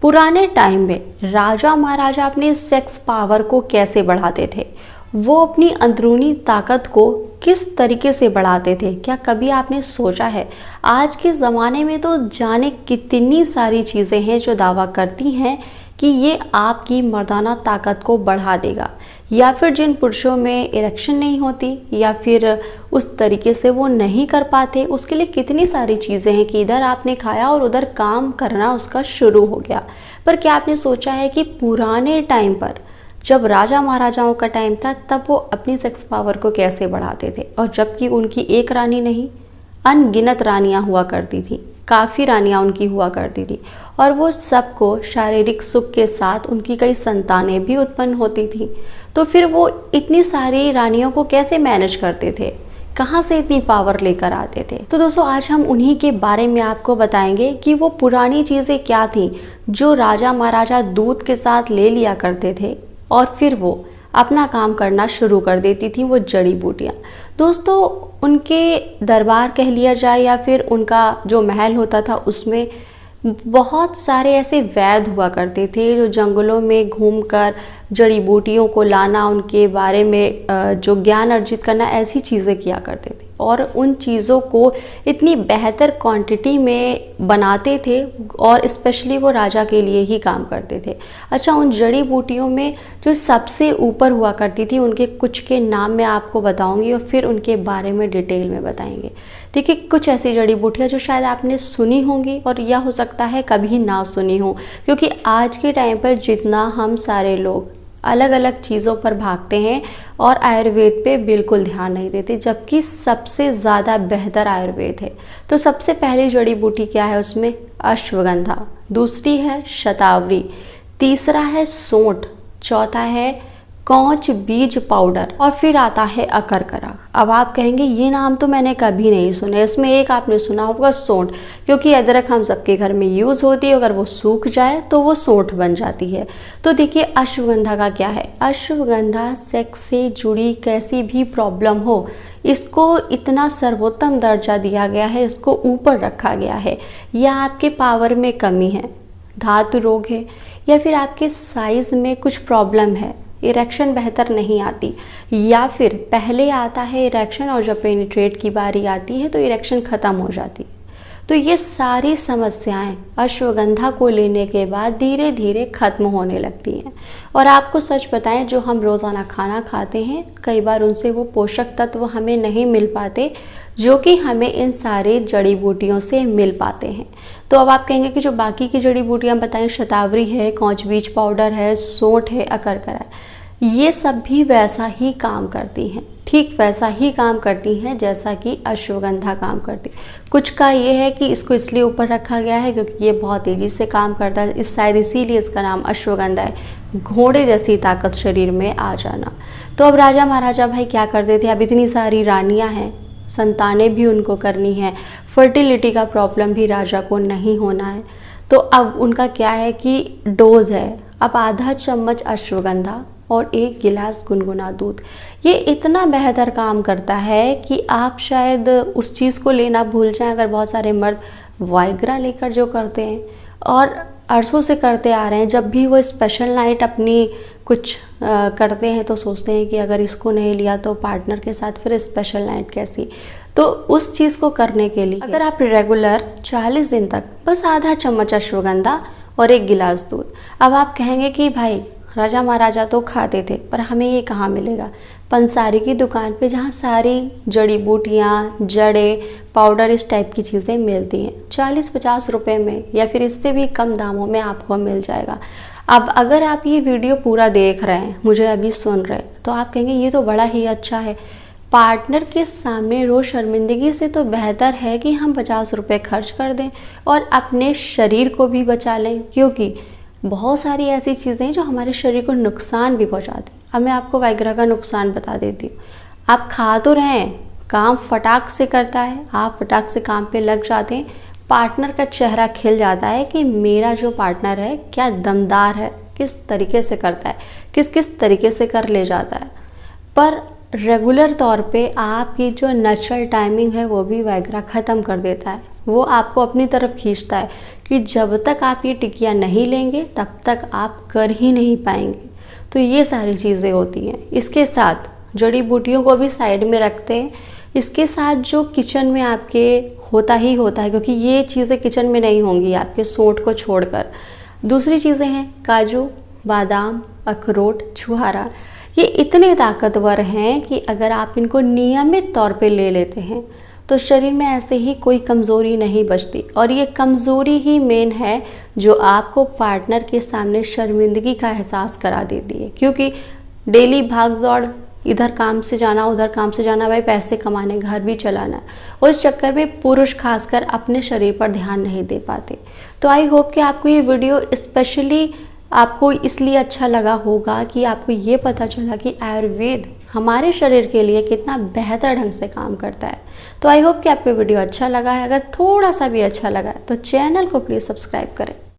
पुराने टाइम में राजा महाराजा अपने सेक्स पावर को कैसे बढ़ाते थे, वो अपनी अंदरूनी ताकत को किस तरीके से बढ़ाते थे, क्या कभी आपने सोचा है? आज के ज़माने में तो जाने कितनी सारी चीज़ें हैं जो दावा करती हैं कि ये आपकी मर्दाना ताकत को बढ़ा देगा, या फिर जिन पुरुषों में इरेक्शन नहीं होती या फिर उस तरीके से वो नहीं कर पाते, उसके लिए कितनी सारी चीज़ें हैं कि इधर आपने खाया और उधर काम करना उसका शुरू हो गया। पर क्या आपने सोचा है कि पुराने टाइम पर जब राजा महाराजाओं का टाइम था तब वो अपनी सेक्स पावर को कैसे बढ़ाते थे, और जबकि उनकी एक रानी नहीं अनगिनत रानियां हुआ करती थी, काफ़ी रानियां उनकी हुआ करती थी, और वो सबको शारीरिक सुख के साथ उनकी कई संतानें भी उत्पन्न होती थी। तो फिर वो इतनी सारी रानियों को कैसे मैनेज करते थे, कहाँ से इतनी पावर लेकर आते थे? तो दोस्तों आज हम उन्हीं के बारे में आपको बताएंगे कि वो पुरानी चीज़ें क्या थी जो राजा महाराजा दूध के साथ ले लिया करते थे और फिर वो अपना काम करना शुरू कर देती थी, वो जड़ी बूटियाँ। दोस्तों उनके दरबार कह लिया जाए या फिर उनका जो महल होता था उसमें बहुत सारे ऐसे वैद्य हुआ करते थे जो जंगलों में घूमकर जड़ी बूटियों को लाना, उनके बारे में जो ज्ञान अर्जित करना, ऐसी चीज़ें किया करते थे और उन चीज़ों को इतनी बेहतर क्वांटिटी में बनाते थे और स्पेशली वो राजा के लिए ही काम करते थे। अच्छा, उन जड़ी बूटियों में जो सबसे ऊपर हुआ करती थी उनके कुछ के नाम मैं आपको बताऊंगी और फिर उनके बारे में डिटेल में बताएंगे। देखिए, कुछ ऐसी जड़ी बूटियाँ जो शायद आपने सुनी होंगी और या हो सकता है कभी ना सुनी हो, क्योंकि आज के टाइम पर जितना हम सारे लोग अलग अलग चीज़ों पर भागते हैं और आयुर्वेद पे बिल्कुल ध्यान नहीं देते, जबकि सबसे ज़्यादा बेहतर आयुर्वेद है। तो सबसे पहली जड़ी बूटी क्या है उसमें? अश्वगंधा, दूसरी है शतावरी, तीसरा है सोंठ, चौथा है कौच बीज पाउडर और फिर आता है अकरकरा। अब आप कहेंगे ये नाम तो मैंने कभी नहीं सुने। इसमें एक आपने सुना होगा सोंठ, क्योंकि अदरक हम सबके घर में यूज़ होती है, अगर वो सूख जाए तो वो सोंठ बन जाती है। तो देखिए अश्वगंधा का क्या है, अश्वगंधा सेक्स से जुड़ी कैसी भी प्रॉब्लम हो इसको इतना सर्वोत्तम दर्जा दिया गया है, इसको ऊपर रखा गया है। या आपके पावर में कमी है, धातु रोग है, या फिर आपके साइज़ में कुछ प्रॉब्लम है, इरेक्शन बेहतर नहीं आती, या फिर पहले आता है इरेक्शन और जब पेनिट्रेट की बारी आती है तो इरेक्शन ख़त्म हो जाती है, तो ये सारी समस्याएं अश्वगंधा को लेने के बाद धीरे धीरे ख़त्म होने लगती हैं। और आपको सच बताएं, जो हम रोज़ाना खाना खाते हैं कई बार उनसे वो पोषक तत्व हमें नहीं मिल पाते जो कि हमें इन सारी जड़ी बूटियों से मिल पाते हैं। तो अब आप कहेंगे कि जो बाकी की जड़ी बूटियाँ बताएं, शतावरी है, कौच बीज पाउडर है, सोंठ है, अकरकरा है, ये सब भी वैसा ही काम करती हैं, ठीक वैसा ही काम करती हैं जैसा कि अश्वगंधा काम करती। कुछ का ये है कि इसको इसलिए ऊपर रखा गया है क्योंकि ये बहुत तेज़ी से काम करता है, शायद इसीलिए इसका नाम अश्वगंधा है, घोड़े जैसी ताकत शरीर में आ जाना। तो अब राजा महाराजा भाई क्या करते थे, अब इतनी सारी रानियाँ हैं, संतानें भी उनको करनी है, फर्टिलिटी का प्रॉब्लम भी राजा को नहीं होना है, तो अब उनका क्या है कि डोज है, अब आधा चम्मच अश्वगंधा और 1 गिलास गुनगुना दूध। ये इतना बेहतर काम करता है कि आप शायद उस चीज़ को लेना भूल जाएं। अगर बहुत सारे मर्द वाइग्रा लेकर जो करते हैं और अरसों से करते आ रहे हैं, जब भी वो स्पेशल नाइट अपनी कुछ करते हैं तो सोचते हैं कि अगर इसको नहीं लिया तो पार्टनर के साथ फिर स्पेशल नाइट कैसी। तो उस चीज़ को करने के लिए अगर आप रेगुलर 40 दिन तक बस आधा चम्मच अश्वगंधा और 1 गिलास दूध। अब आप कहेंगे कि भाई राजा महाराजा तो खाते थे पर हमें ये कहाँ मिलेगा? पंसारी की दुकान पे, जहाँ सारी जड़ी बूटियाँ, जड़ें, पाउडर, इस टाइप की चीज़ें मिलती हैं, 40-50 रुपए में या फिर इससे भी कम दामों में आपको मिल जाएगा। अब अगर आप ये वीडियो पूरा देख रहे हैं, मुझे अभी सुन रहे हैं, तो आप कहेंगे ये तो बड़ा ही अच्छा है। पार्टनर के सामने रोज़ शर्मिंदगी से तो बेहतर है कि हम 50 रुपये खर्च कर दें और अपने शरीर को भी बचा लें, क्योंकि बहुत सारी ऐसी चीज़ें हैं जो हमारे शरीर को नुकसान भी पहुंचाती। अब मैं आपको वाइग्रा का नुकसान बता देती हूँ। आप खा तो रहे हैं, काम फटाक से करता है, आप फटाक से काम पे लग जाते हैं, पार्टनर का चेहरा खिल जाता है कि मेरा जो पार्टनर है क्या दमदार है, किस तरीके से करता है, किस किस तरीके से कर ले जाता है। पर रेगुलर तौर पे आपकी जो नेचुरल टाइमिंग है वो भी वाइग्रा ख़त्म कर देता है। वो आपको अपनी तरफ खींचता है कि जब तक आप ये टिकिया नहीं लेंगे तब तक आप कर ही नहीं पाएंगे। तो ये सारी चीज़ें होती हैं। इसके साथ जड़ी बूटियों को भी साइड में रखते हैं। इसके साथ जो किचन में आपके होता ही होता है, क्योंकि ये चीज़ें किचन में नहीं होंगी आपके सोंठ को छोड़कर। दूसरी चीज़ें हैं काजू, बादाम, अखरोट, छुहारा। ये इतने ताकतवर हैं कि अगर आप इनको नियमित तौर पे ले लेते हैं तो शरीर में ऐसे ही कोई कमज़ोरी नहीं बचती। और ये कमज़ोरी ही मेन है जो आपको पार्टनर के सामने शर्मिंदगी का एहसास करा देती है, क्योंकि डेली भाग दौड़, इधर काम से जाना उधर काम से जाना, भाई पैसे कमाने, घर भी चलाना, उस चक्कर में पुरुष खासकर अपने शरीर पर ध्यान नहीं दे पाते। तो आई होप कि आपको ये वीडियो स्पेशली आपको इसलिए अच्छा लगा होगा कि आपको ये पता चला कि आयुर्वेद हमारे शरीर के लिए कितना बेहतर ढंग से काम करता है। तो आई होप कि आपको वीडियो अच्छा लगा है। अगर थोड़ा सा भी अच्छा लगा है तो चैनल को प्लीज़ सब्सक्राइब करें।